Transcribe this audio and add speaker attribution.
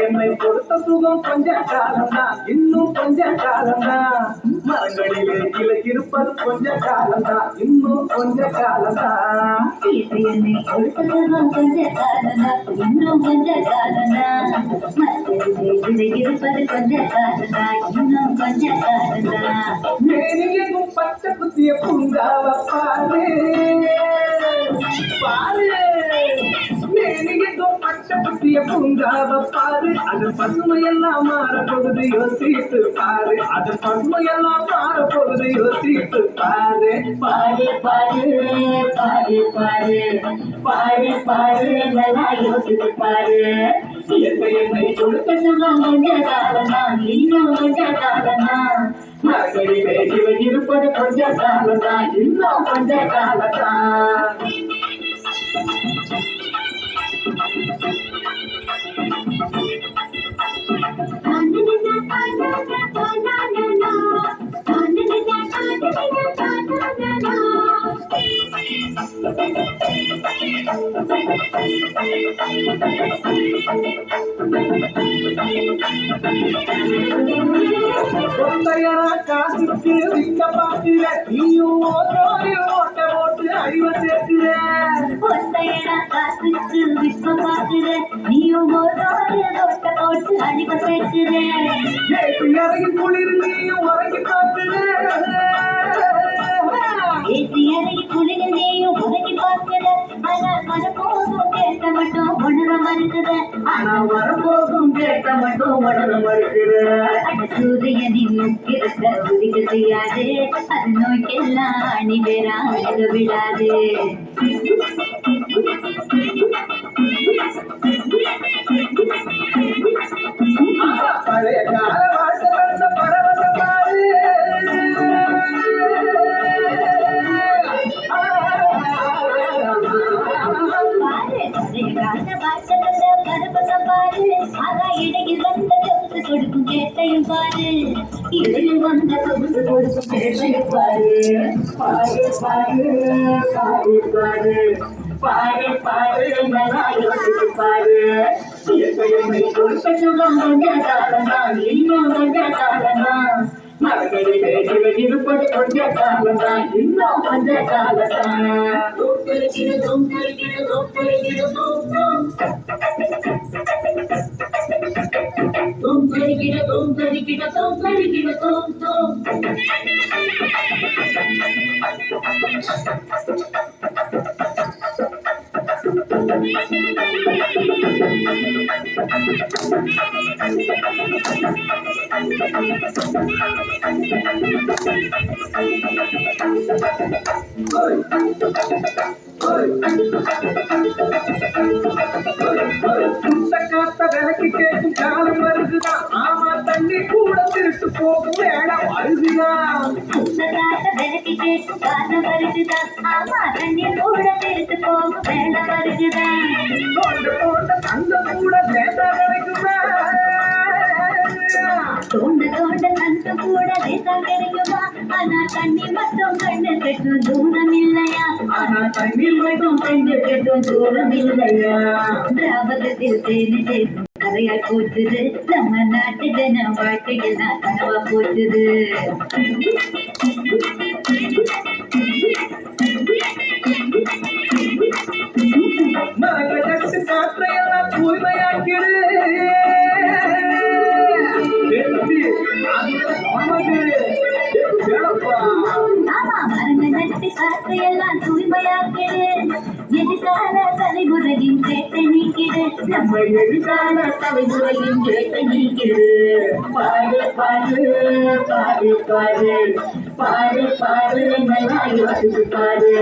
Speaker 1: என்னை கொடுத்த சுகம் கொஞ்ச காலம்தான், இன்னும் கொஞ்ச காலம்தான். மரங்களிலே கிளை இருப்பது கொஞ்ச காலம்தான், இன்னும் கொஞ்ச காலம்தான்.
Speaker 2: என்னை கொடுத்த சுகம் கொஞ்ச காலம்தான், இன்னும் கொஞ்ச காலம்தான். மரங்களிலே கிளை இருப்பது கொஞ்ச காலம்தான், இன்னும் கொஞ்ச காலம்தான்.
Speaker 1: மேனியெங்கும் பச்சை குத்திய பூங்காவ பாரு பாரு, மேனியெங்கும் பச்சை குத்திய பூங்காவ பாரு. அது பசுமையெல்லாம் மாறப்போகுது, யோசித்து பாரு. அது பசுமையெல்லாம் மாறப்போகுது, யோசித்து பாரு.
Speaker 2: பாரு பாரு பாரு பாரு பாரு பாரு நல்லா யோசித்து பாரு.
Speaker 1: என்னை கொடுத்த
Speaker 2: சுகம் கொஞ்ச காலம்தான், இன்னும் கொஞ்ச காலம்தான்.
Speaker 1: மரங்களிலே கிளை இருப்பது கொஞ்ச காலம்தான், இன்னும் கொஞ்ச காலம்தான். காசுக்கு விற்க பார்க்கிற நீயும் ஓட்ட போட்டு அறிவை சேர்க்கிற.
Speaker 2: காசுக்கு விற்க பார்க்கிற நீயும் ஓட்ட போட்டு அறிவை சேர்க்கிற.
Speaker 1: அறையில் குளிர் நீயும் உறங்கி பார்க்கிற.
Speaker 2: அறையில் குளிர் நீயும் உறங்கி பார்க்கிற. ஆனால் வரப்போதும் கேட்க மட்டும் உணர மறுக்கிற.
Speaker 1: ஆனால் வரப்போதும் கேட்க மட்டும் உணர மறுக்கிற.
Speaker 2: சூரியனின் முக்கிருக்க உதிக்க செய்யாது, அது நோய்க்கெல்லாம் அணி பெறாக விடாது.
Speaker 1: பழைய கால வாழ்க்கை வந்த பரவச பாரு.
Speaker 2: இடையில் வந்த சொத்து கொடுக்கும் கேட்டையும் பாரு. இடையில் வந்த சொத்து கொடுக்கும் கேட்டையும் பாரு.
Speaker 1: பாரு பாரு பாரு பாரு பாரு பாரு நல்லா யோசித்து பாரு. என்னை கொடுத்த சுகம் கொஞ்ச காலம்தான், இன்னும் கொஞ்ச காலம்தான். மரங்களிலே கிளை இருப்பது கொஞ்ச காலம்தான், இன்னும் கொஞ்ச காலம்தான். சுத்த காத்த விலைக்கு கேட்கும் காலம் வருதுதான். ஆமா, தண்ணி கூட திருட்டு போகும் வேடம் வருதுதான்.
Speaker 2: விலைக்கு கேட்கும் காலம் வருதுதான். ஆமா, தண்ணி கூட திருட்டு போகும் வேடம் வருதுதான்.
Speaker 1: தோண்ட தங்கம் கூட லேசா கிடைக்குமா?
Speaker 2: தோண்ட தங்கம் கூட லேசா கிடைக்குமா? ஆனா தண்ணி மட்டும் கண்ணு கட்டும் தூரம் இல்லையா?
Speaker 1: ஆனா தண்ணீர் மட்டும் கண்ணு கட்டும் தூரம் இல்லையா?
Speaker 2: திராவகத்தில் தேனி தேசம் கரையாய் போச்சுது. நம்ம நாட்டு ஜன வாழ்க்கையெல்லாம் கனவா போச்சுது.
Speaker 1: மரங்கள் காற்றையெல்லாம் தூய்மையாக்கிடு.
Speaker 2: ஆமா, மரங்கள் நட்டு காற்றையெல்லாம் தூய்மையாக்கிடு. எதிர்கால தலைமுறையின் கேட்டை நீக்கிடு.
Speaker 1: நம்ம எதிர்கால தலைமுறையின் கேட்டை நீக்கிடு. பாரு பாரு பாரு பாரு பாரு பாரு நல்லா யோசித்து பாரு.